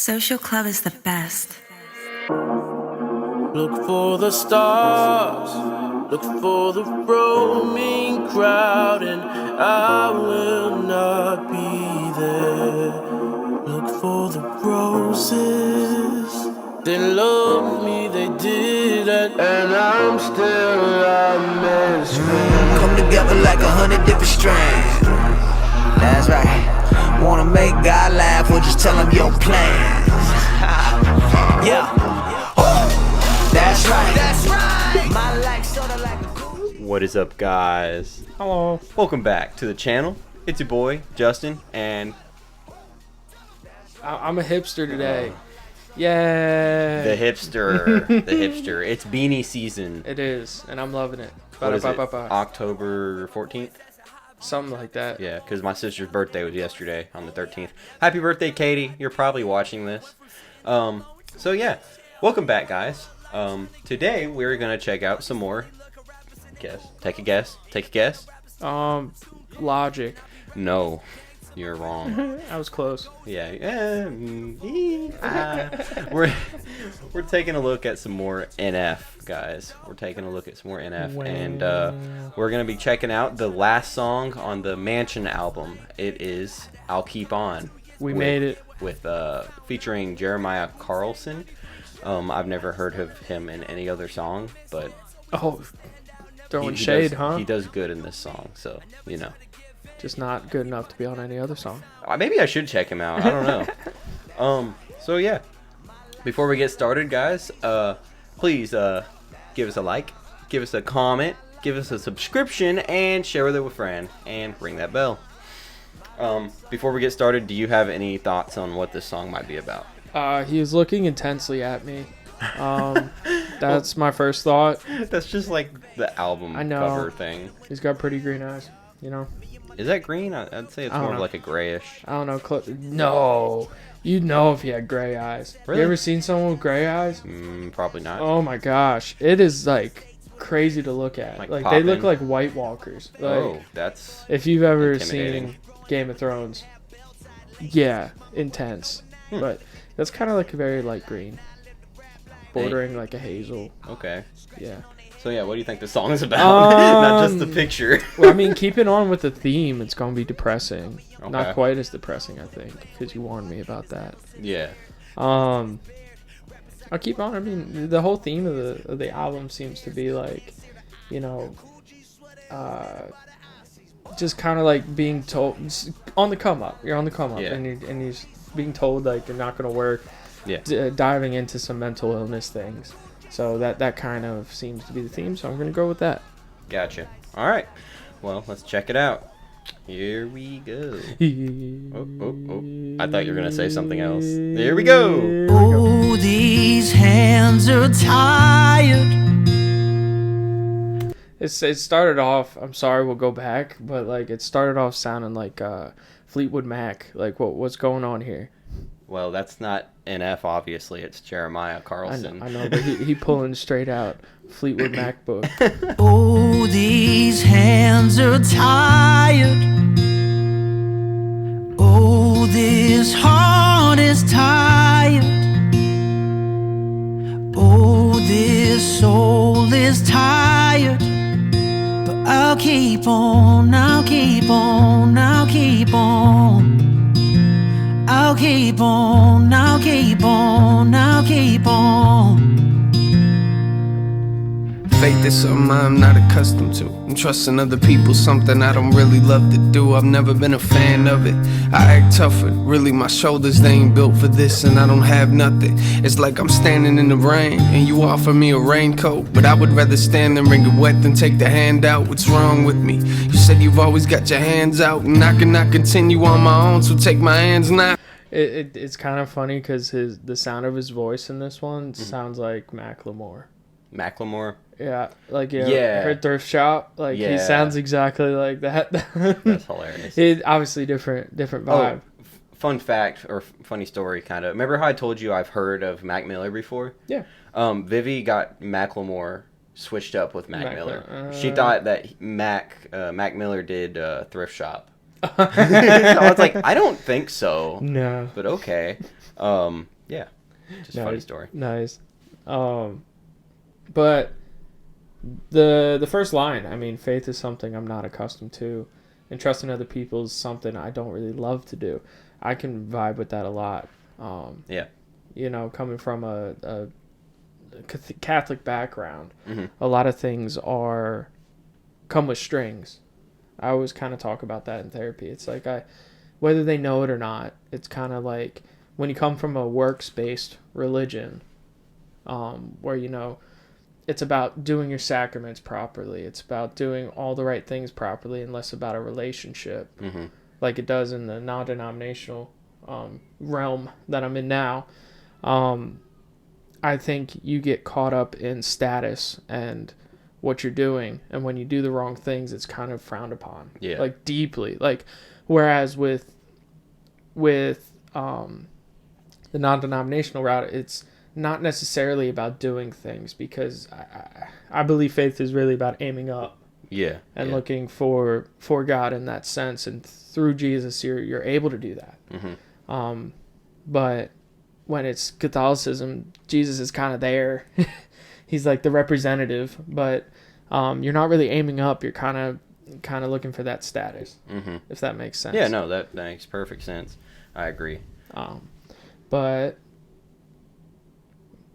Social Club is the best. Look for the stars, look for the roaming crowd, and I will not be there. Look for the roses, they love me, they did, and I'm still a misfit. Come together like 100 different strands. That's right. Wanna make God laugh or just tell him your plans. Yeah. That's right. That's right. My life sorta like a What is up, guys? Hello. Welcome back to the channel. It's your boy Justin, and I'm a hipster today. Yeah. the hipster. The hipster. It's beanie season. It is, and I'm loving it. What is it? Ba-da-ba-ba-ba. October 14th? Something like that. Yeah, because my sister's birthday was yesterday on the 13th. Happy birthday, Katie. You're probably watching this. So yeah, welcome back, guys. Today we're going to check out some more. Guess. Take a guess. Take a guess. Logic. No, you're wrong. I was close. Yeah. We're taking a look at some more NF, guys. We're taking a look at some more NF, and we're gonna be checking out the last song on the Mansion album. It is "I'll Keep On." We made it with featuring Jeremiah Carlson. I've never heard of him in any other song, but throwing he shade, does, huh? He does good in this song, so you know. Just not good enough to be on any other song. Maybe I should check him out. I don't know. So yeah, before we get started, guys, please give us a like, give us a comment, give us a subscription, and share with a friend, and ring that bell. Before we get started, do you have any thoughts on what this song might be about? He was looking intensely at me. That's my first thought. That's just like the album cover thing. He's got pretty green eyes, you know. Is that green? I'd say it's more of like a grayish. I don't know. No. You'd know if he had gray eyes. Really? You ever seen someone with gray eyes? Probably not. Oh my gosh. It is like crazy to look at. Like they look like White Walkers. Like, that's if you've ever intimidating. seen Game of Thrones. Yeah, intense. But that's kind of like a very light green. Bordering like a hazel. Okay. Yeah. So yeah, what do you think the song is about? Not just the picture. Well, I mean, keeping on with the theme, it's gonna be depressing. Okay. Not quite as depressing, I think, because you warned me about that. Yeah. I'll keep on. I mean, the whole theme of the album seems to be like, you know, just kind of like being told on the come up. You're on the come up, Yeah. and you're being told like you're not gonna work. Yeah. Diving into some mental illness things. So that kind of seems to be the theme. So I'm gonna go with that. Gotcha. All right. Well, let's check it out. Here we go. Oh. I thought you were gonna say something else. There we go. oh, these hands are tired. It started off. I'm sorry, we'll go back, but like it started off sounding like Fleetwood Mac. Like what's going on here? Well, that's not NF, obviously. It's Jeremiah Carlson. I know, but he pulling straight out Fleetwood Mac book. Oh, these hands are tired. Oh, this heart is tired. Oh, this soul is tired. But I'll keep on, I'll keep on, I'll keep on. I'll keep on, I'll keep on, I'll keep on. Faith is something I'm not accustomed to. I'm trusting other people, something I don't really love to do. I've never been a fan of it. I act tougher, really my shoulders, they ain't built for this, and I don't have nothing. It's like I'm standing in the rain, and you offer me a raincoat, but I would rather stand and wring it wet than take the hand out. What's wrong with me? You said you've always got your hands out, and I cannot continue on my own, so take my hands now. It's kind of funny because the sound of his voice in this one sounds like Macklemore. Macklemore. Yeah, like Yeah. her thrift shop. Like he sounds exactly like that. That's hilarious. It obviously different vibe. Fun fact or funny story, kind of. Remember how I told you I've heard of Mac Miller before? Yeah. Vivi got Macklemore switched up with Mac Miller. She uh, thought that Mac Miller did thrift shop. So I was like, I don't think so. No. But okay. Yeah. Just a funny story. Nice. But the first line, I mean, faith is something I'm not accustomed to, and trusting other people is something I don't really love to do. I can vibe with that a lot. Yeah. You know, coming from a Catholic background, Mm-hmm. a lot of things come with strings. I always kind of talk about that in therapy. It's like whether they know it or not, it's kind of like when you come from a works-based religion, where, you know, it's about doing your sacraments properly. It's about doing all the right things properly and less about a relationship, Mm-hmm. like it does in the non-denominational realm that I'm in now. I think you get caught up in status and what you're doing, and when you do the wrong things, it's kind of frowned upon. Yeah. Like deeply. Like whereas with the non-denominational route, it's not necessarily about doing things, because I believe faith is really about aiming up. Yeah. And yeah. looking for God in that sense, and through Jesus you're able to do that. Mm-hmm. But when it's Catholicism, Jesus is kind of there. He's like the representative, but you're not really aiming up. You're kind of looking for that status, Mm-hmm. if that makes sense. Yeah, no, that makes perfect sense. I agree. But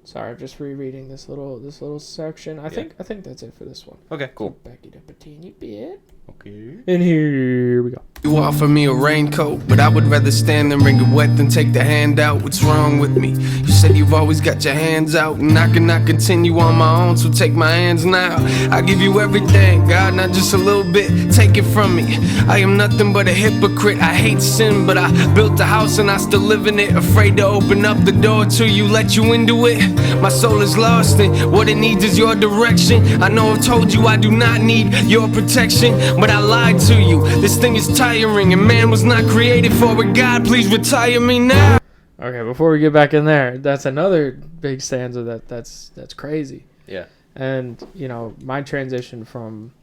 sorry, I'm just rereading this little section. I think that's it for this one. Okay, cool. Back it up a teeny bit. Okay. And here we go. You offer me a raincoat, but I would rather stand and wring it wet than take the hand out. What's wrong with me? You said you've always got your hands out, and I cannot continue on my own, so take my hands now. I give you everything, God, not just a little bit. Take it from me. I am nothing but a hypocrite. I hate sin, but I built a house and I still live in it. Afraid to open up the door till you let you into it. My soul is lost, and what it needs is your direction. I know I've told you I do not need your protection, but I lied to you. This thing is tiring, and man was not created for it. God, please retire me now. Okay, before we get back in there, that's another big stanza that's crazy. Yeah. And you know, my transition from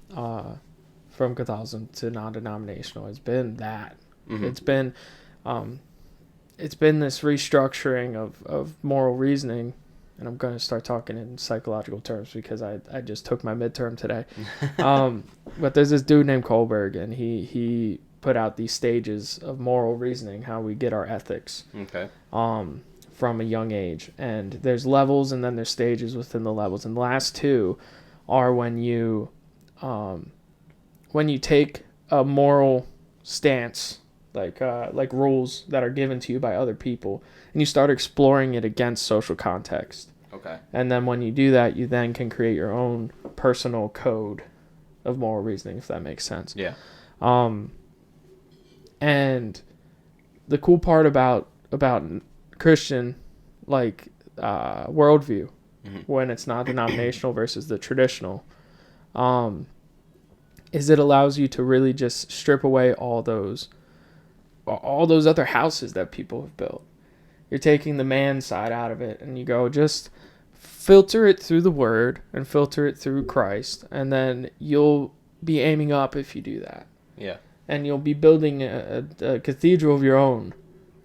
Catholicism to non-denominational has been that. Mm-hmm. It's been this restructuring of moral reasoning, and I'm going to start talking in psychological terms because I just took my midterm today. But there's this dude named Kohlberg, and he put out these stages of moral reasoning, how we get our ethics. Okay. From a young age. And there's levels, and then there's stages within the levels. And the last two are when you take a moral stance, like rules that are given to you by other people, and you start exploring it against social context. Okay. And then when you do that, you then can create your own personal code of moral reasoning, if that makes sense. Yeah. And the cool part about Christian worldview, mm-hmm. when it's not denominational versus the traditional, is it allows you to really just strip away all those other houses that people have built. You're taking the man side out of it, and you go, just filter it through the word and filter it through Christ, and then you'll be aiming up if you do that. Yeah. And you'll be building a cathedral of your own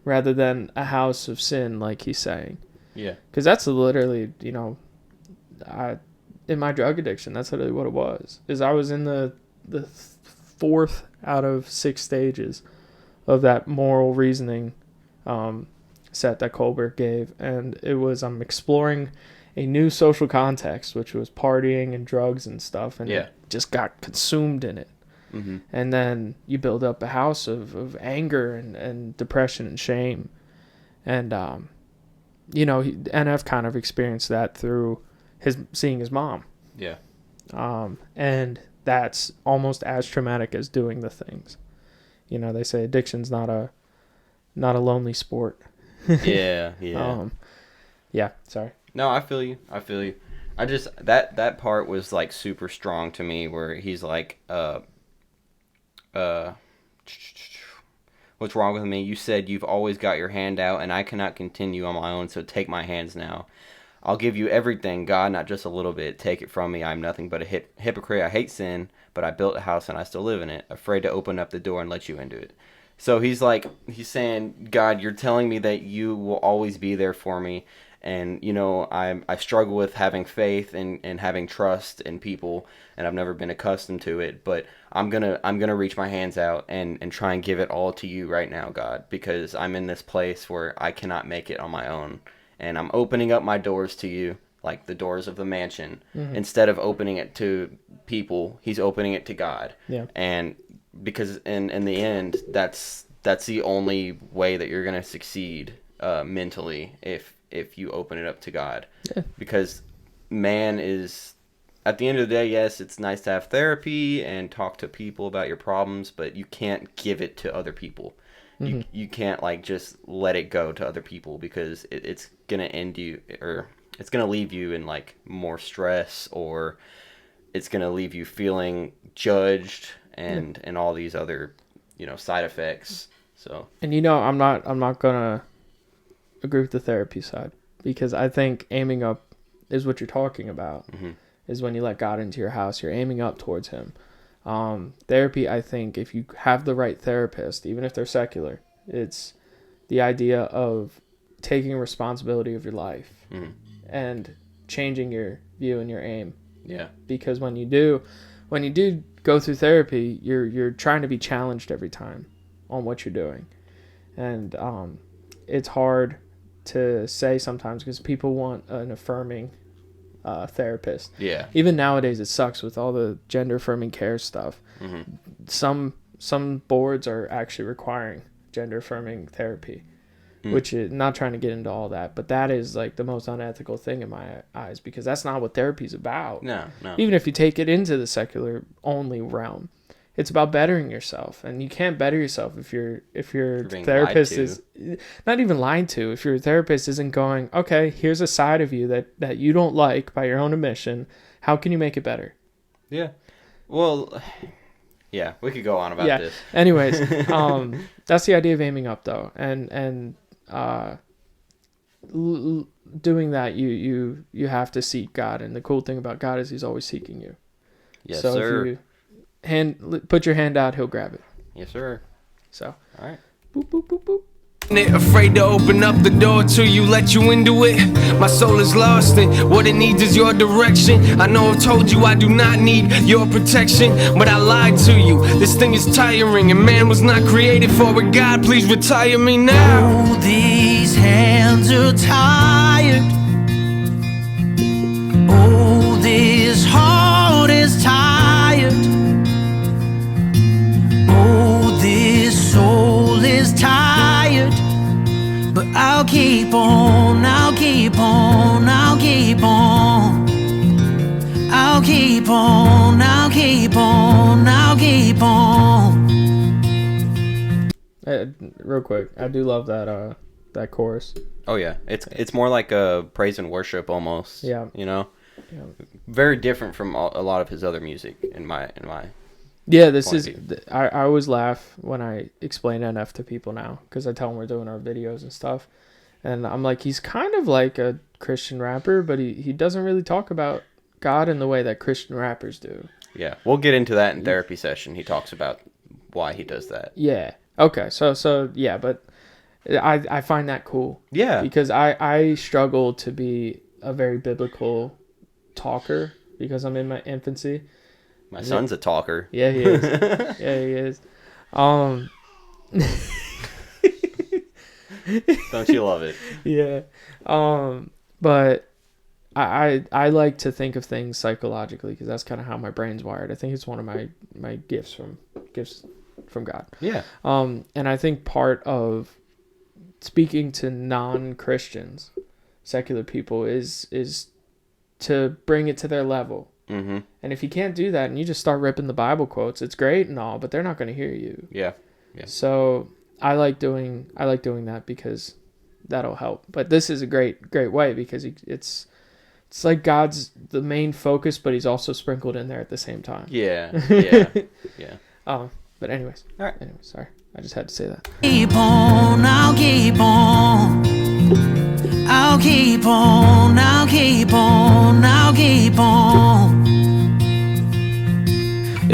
rather than a house of sin, like he's saying. Yeah. Because that's literally, in my drug addiction, that's literally what it was. Is I was in the fourth out of 6 stages of that moral reasoning set that Kohlberg gave, and it was I'm exploring a new social context, which was partying and drugs and stuff, and it just got consumed in it. Mm-hmm. And then you build up a house of anger and depression and shame, and NF kind of experienced that through seeing his mom. Yeah. And that's almost as traumatic as doing the things. They say addiction's not a lonely sport. Yeah. Yeah, sorry. No, I feel you. I just that part was like super strong to me, where he's like, what's wrong with me? You said you've always got your hand out, and I cannot continue on my own, so take my hands now. I'll give you everything, God, not just a little bit. Take it from me. I'm nothing but a hypocrite. I hate sin, but I built a house and I still live in it, afraid to open up the door and let you into it. So he's saying, God, you're telling me that you will always be there for me. And, I struggle with having faith and having trust in people, and I've never been accustomed to it. But I'm gonna reach my hands out and try and give it all to you right now, God, because I'm in this place where I cannot make it on my own. And I'm opening up my doors to you, like the doors of the mansion. Mm-hmm. Instead of opening it to people, he's opening it to God. Yeah. And because in the end, that's the only way that you're gonna succeed mentally if you open it up to God. Yeah. Because man is, at the end of the day, yes, it's nice to have therapy and talk to people about your problems, but you can't give it to other people. Mm-hmm. You can't just let it go to other people, because it's gonna end you, or it's gonna leave you in more stress, or it's gonna leave you feeling judged and all these other side effects. So, and I'm not gonna agree with the therapy side, because I think aiming up is what you're talking about. Mm-hmm. Is when you let God into your house, you're aiming up towards him. Therapy, I think, if you have the right therapist, even if they're secular, it's the idea of taking responsibility of your life and changing your view and your aim. Yeah. Because when you do go through therapy, you're trying to be challenged every time on what you're doing. And it's hard to say sometimes, because people want an affirming therapist. Yeah. Even nowadays, it sucks with all the gender affirming care stuff. Mm-hmm. Some boards are actually requiring gender affirming therapy, which is not trying to get into all that, but that is the most unethical thing in my eyes, because that's not what therapy is about. No. Even if you take it into the secular only realm, it's about bettering yourself, and you can't better yourself if your therapist is not even lied to. If your therapist isn't going, okay, here's a side of you that you don't like by your own admission. How can you make it better? Yeah. Well, yeah, we could go on about this. Anyways, that's the idea of aiming up, though, and doing that, you have to seek God, and the cool thing about God is he's always seeking you. Yes, so sir. If you put your hand out, he'll grab it. Yes, sir. So, all right. Boop, boop, boop, boop. Afraid to open up the door to you, let you into it. My soul is lost, and what it needs is your direction. I know I've told you I do not need your protection, but I lied to you. This thing is tiring, and man was not created for it. God, please retire me now. Oh, these hands are tired. Oh, this heart is tired. Oh, this soul is tired. But I'll keep on, I'll keep on, I'll keep on. I'll keep on, I'll keep on, I'll keep on. Real quick, I do love that chorus. Oh yeah, it's more like a praise and worship almost. Yeah. Yeah. Very different from a lot of his other music in my Yeah, this is. I always laugh when I explain NF to people now, because I tell them we're doing our videos and stuff, and I'm like, he's kind of like a Christian rapper, but he doesn't really talk about God in the way that Christian rappers do. Yeah, we'll get into that in therapy session. He talks about why he does that. Yeah. Okay. So yeah, but I find that cool. Yeah. Because I struggle to be a very biblical talker because I'm in my infancy. My son's a talker. Yeah, he is. Yeah, he is. Don't you love it? Yeah. But I like to think of things psychologically, because that's kind of how my brain's wired. I think it's one of my gifts from God. Yeah. And I think part of speaking to non-Christians, secular people, is to bring it to their level. Mm-hmm. And if you can't do that and you just start ripping the Bible quotes, it's great and all, but they're not going to hear you. Yeah. So I like doing that, because that'll help. But this is a great way, because it's like God's the main focus, but he's also sprinkled in there at the same time. Yeah. But anyways. All right. Anyways, sorry. I just had to say that. Keep on, I'll keep on. I'll keep on, I'll keep on, I'll keep on.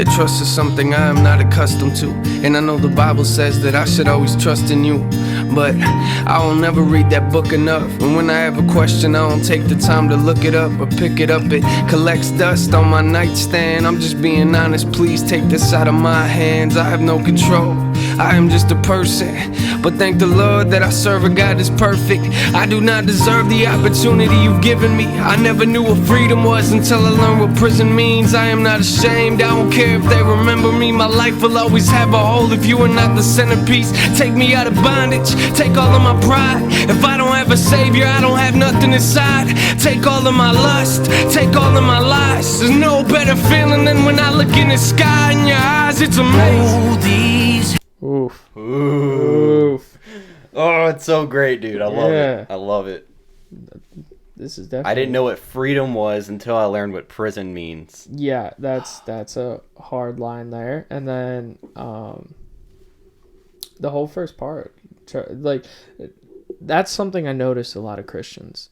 Your trust is something I am not accustomed to, and I know the Bible says that I should always trust in you, but I will never read that book enough. And when I have a question, I don't take the time to look it up or pick it up. It collects dust on my nightstand. I'm just being honest, please take this out of my hands. I have no control, I am just a person, but thank the Lord that I serve a God that's perfect. I do not deserve the opportunity you've given me. I never knew what freedom was until I learned what prison means. I am not ashamed, I don't care if they remember me. My life will always have a hole if you are not the centerpiece. Take me out of bondage, take all of my pride. If I don't have a savior, I don't have nothing inside. Take all of my lust, take all of my lies. There's no better feeling than when I look in the sky in your eyes. It's amazing. Hold these. Oof. Oof. Oh, it's so great, dude. I love Yeah. it. I love it. This is definitely. I didn't know what freedom was until I learned what prison means. Yeah, that's a hard line there, and then the whole first part, like, that's something I noticed a lot of Christians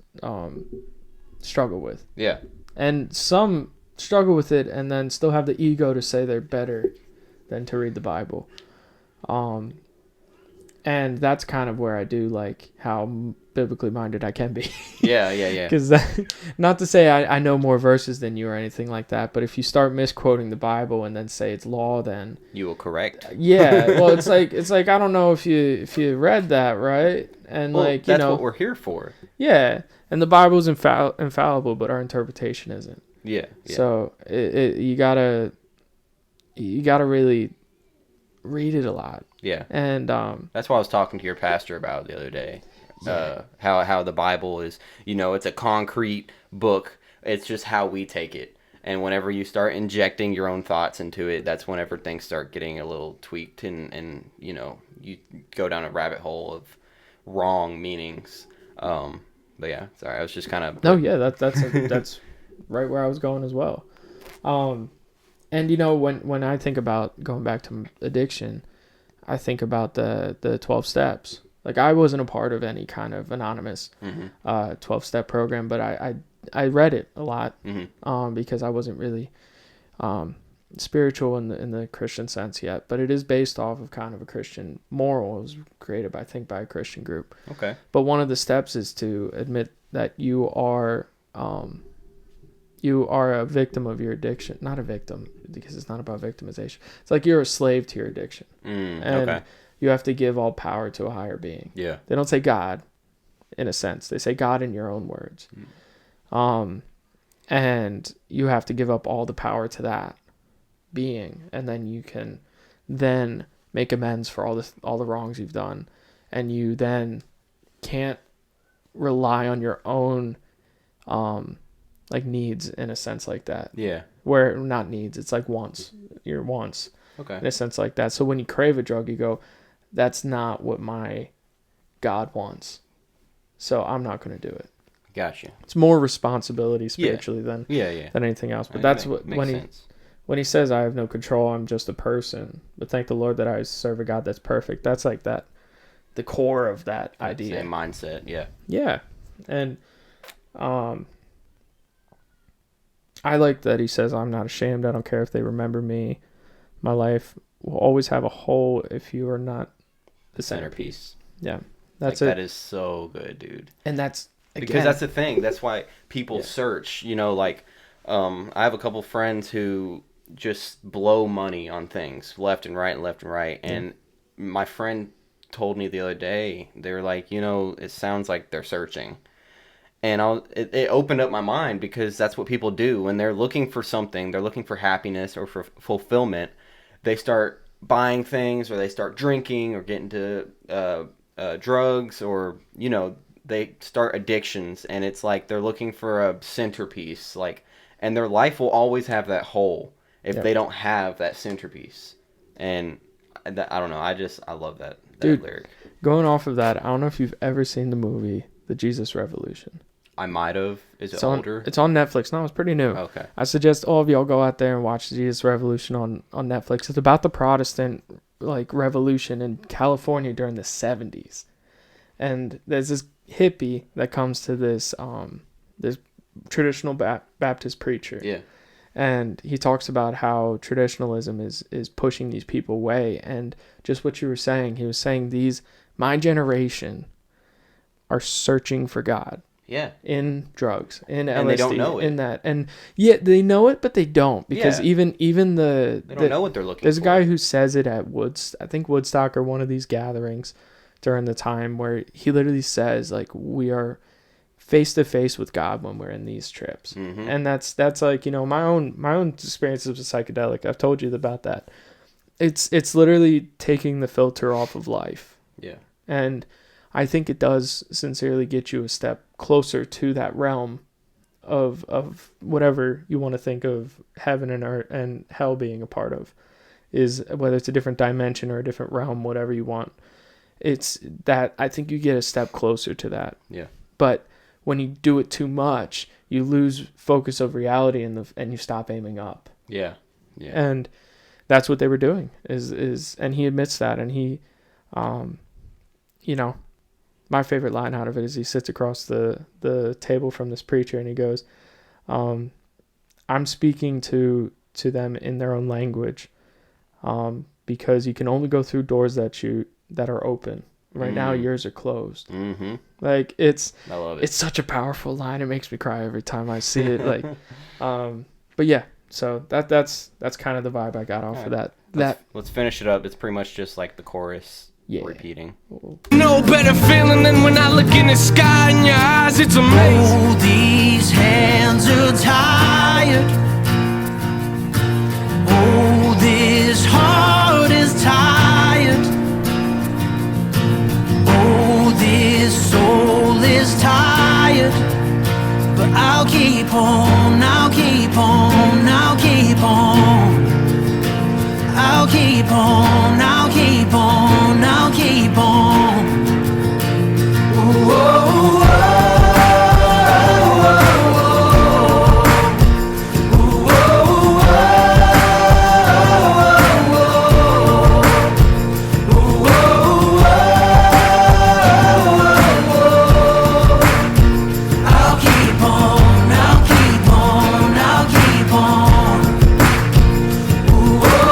struggle with, Yeah. and some struggle with it, and then still have the ego to say they're better than to read the Bible, and that's kind of where I do like how biblically minded I can be. Yeah, yeah, yeah. Because not to say I know more verses than you or anything like that, but if you start misquoting the Bible and then say it's law, then You will correct. yeah, well, it's like I don't know if you read that right, and Well, like that's what we're here for. yeah, and the Bible's infallible, but our interpretation isn't. Yeah. Yeah. So you gotta really read it a lot, yeah. and That's what I was talking to your pastor about the other day. How the Bible is, it's a concrete book. It's just how we take it. And whenever you start injecting your own thoughts into it, that's whenever things start getting a little tweaked and you go down a rabbit hole of wrong meanings. But yeah, sorry, I was just kind of... no, yeah, that's right where I was going as well. And when I think about going back to addiction, I think about the 12 steps. Like, I wasn't a part of any kind of anonymous 12-step program, but I read it a lot because I wasn't really spiritual in the Christian sense yet. But it is based off of kind of a Christian moral. It was created, I think, by a Christian group. Okay. But one of the steps is to admit that you are a victim of your addiction. Not a victim, because it's not about victimization. It's like you're a slave to your addiction. Okay. You have to give all power to a higher being. Yeah. They don't say God, in a sense. They say God in your own words. And you have to give up all the power to that being, and then you can then make amends for all the wrongs you've done, and you then can't rely on your own like needs in a sense like that. Yeah. Where not needs, it's like wants. Your wants. Okay. In a sense like that. So when you crave a drug, you go, that's not what my God wants, so I'm not going to do it. Gotcha. It's more responsibility spiritually than anything else. But that's what when he says, I have no control, I'm just a person, but thank the Lord that I serve a God that's perfect. That's like that, the core of that idea. Same mindset. Yeah. Yeah. And I like that he says, I'm not ashamed. I don't care if they remember me. My life will always have a hole if you are not the centerpiece. Yeah. That's it. That is so good, dude. And that's, again, because that's the thing. That's why people search, I have a couple friends who just blow money on things left and right. And my friend told me the other day, they're like, it sounds like they're searching. And it opened up my mind, because that's what people do when they're looking for something. They're looking for happiness or for fulfillment. They start buying things, or they start drinking, or get into drugs, or they start addictions, and it's like they're looking for a centerpiece, and their life will always have that hole if they don't have that centerpiece. And I don't know, I love that Dude, lyric. Going off of that, I don't know if you've ever seen the movie The Jesus Revolution. I might have. Is it older? It's on Netflix. No, it's pretty new. Okay. I suggest all of y'all go out there and watch the Jesus Revolution on Netflix. It's about the Protestant revolution in California during the 70s. And there's this hippie that comes to this traditional Baptist preacher. Yeah. And he talks about how traditionalism is pushing these people away. And just what you were saying, he was saying my generation are searching for God. Yeah. In drugs, in LSD, and they don't know it. In that. And yeah, they know it, but they don't, because Yeah. even they don't know what they're looking for. There's a guy who says it at I think Woodstock or one of these gatherings during the time, where he literally says, like, we are face to face with God when we're in these trips. Mm-hmm. And that's like, you know, my own experiences with psychedelic. I've told you about that. It's literally taking the filter off of life. Yeah. And I think it does sincerely get you a step closer to that realm of whatever you want to think of heaven and earth and hell being a part of, is whether it's a different dimension or a different realm, whatever you want. It's that I think you get a step closer to that. Yeah. But when you do it too much, you lose focus of reality and you stop aiming up. Yeah. Yeah. And that's what they were doing and he admits that. And he, you know, my favorite line out of it is he sits across the table from this preacher and he goes, I'm speaking to them in their own language, because you can only go through doors that are open. Right now, yours are closed. Mm-hmm. Like, I love it. It's such a powerful line. It makes me cry every time I see it. Like, but yeah, so that's kind of the vibe I got off of that. Let's finish it up. It's pretty much just like the chorus. Yeah. Repeating. No better feeling than when I look in the sky in your eyes, it's amazing. Oh, these hands are tired. Oh, this heart is tired. Oh, this soul is tired. But I'll keep on, I'll keep on, I'll keep on. I'll keep on, I'll keep on, I'll keep on. Ooh, oh, I'll keep on, I'll keep on, I'll keep on. Ooh, oh,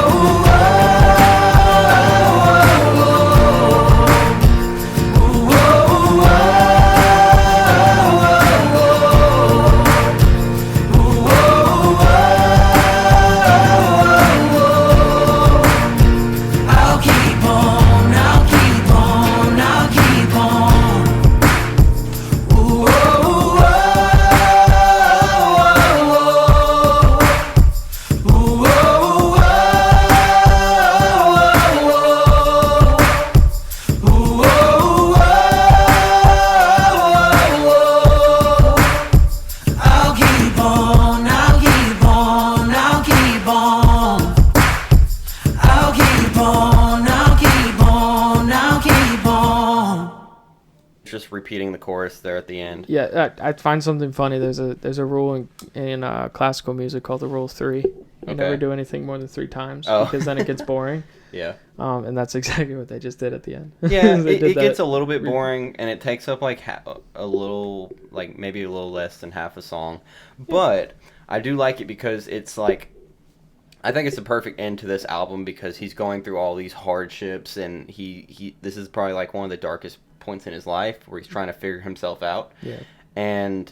I'll keep on, I'll keep on, I'll keep on. Ooh, oh, ooh, oh, ooh, I'll keep on, I'll keep on, I'll keep on. I'll keep on, I'll keep on, I'll keep on. Just repeating the chorus there at the end. Yeah, I find something funny. There's a rule in classical music called the Rule of 3. You never do anything more than 3 times, because then it gets boring. Yeah. And that's exactly what they just did at the end. Yeah, They it did that. gets a little bit boring, and it takes up like a little, like maybe a little less than half a song. But I do like it because it's like, I think it's the perfect end to this album, because he's going through all these hardships, and this is probably like one of the darkest points in his life where he's trying to figure himself out. Yeah. And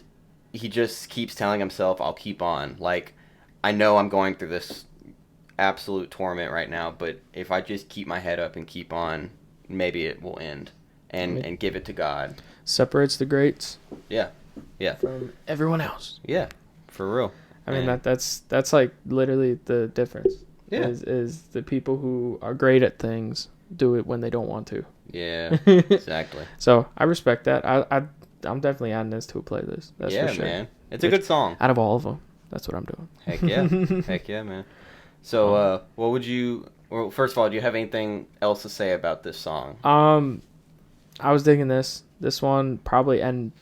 he just keeps telling himself, I'll keep on. Like, I know I'm going through this absolute torment right now, but if I just keep my head up and keep on, maybe it will end, and give it to God. Separates the greats Yeah. from everyone else. Yeah, for real. I mean, that's like literally the difference. Yeah. Is the people who are great at things do it when they don't want to. Yeah, exactly. So I respect that. I'm definitely adding this to a playlist. That's Yeah, for sure. man. It's a good song. Out of all of them, that's what I'm doing. Heck yeah. Heck yeah, man. So, what would you... Well, first of all, do you have anything else to say about this song? I was digging this. This one probably, and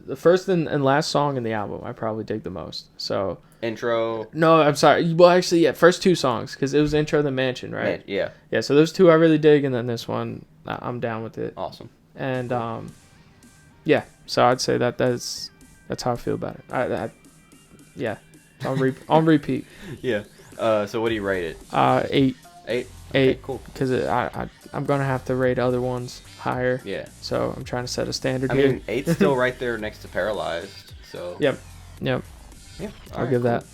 the first and last song in the album, I probably dig the most. So... Intro? No, I'm sorry. Well, actually, yeah, first 2 songs, because it was Intro, then Mansion, right? Yeah. Yeah, so those 2 I really dig, and then this one, I'm down with it. Awesome. And, yeah, so I'd say that's how I feel about it. Yeah. on repeat. Yeah. So what do you rate it? 8. 8. Eight. Okay, cool. Because I'm gonna have to rate other ones higher. Yeah. So I'm trying to set a standard I here. mean, 8's still right there next to Paralyzed. So. Yep. Yeah. I'll give that.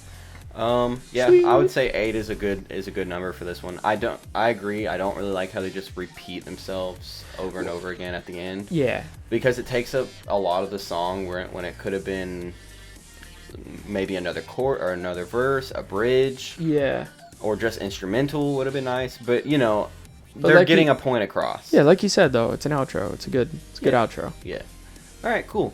Yeah, Sweet. I would say 8 is a good number for this one. I agree. I don't really like how they just repeat themselves over and over again at the end. Yeah. Because it takes up a lot of the song when it could have been maybe another chord or another verse, a bridge. Yeah. Or just instrumental would have been nice, but But they're like getting a point across. Yeah, like you said though, it's an outro. It's a good outro. Yeah. All right, cool.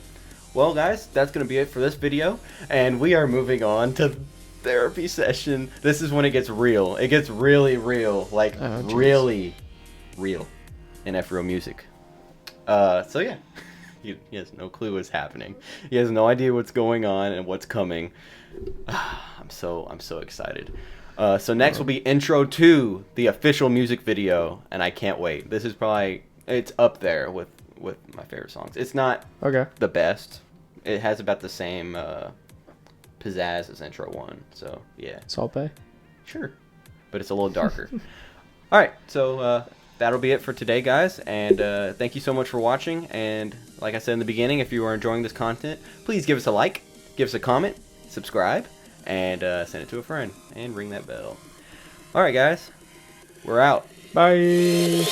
Well, guys, that's going to be it for this video, and we are moving on to therapy session. This is when it gets real. It gets really real, like really real in F-Real music. So yeah, he has no clue what's happening. He has no idea what's going on and what's coming. I'm so excited. So next will be intro to the official music video, and I can't wait. This is it's up there with my favorite songs. It's not the best. It has about the same pizzazz as intro 1. So yeah. Salt Bay? Sure. But it's a little darker. All right. So that'll be it for today, guys. And thank you so much for watching. And like I said in the beginning, if you are enjoying this content, please give us a like, give us a comment, subscribe, and send it to a friend. And ring that bell. All right, guys. We're out. Bye.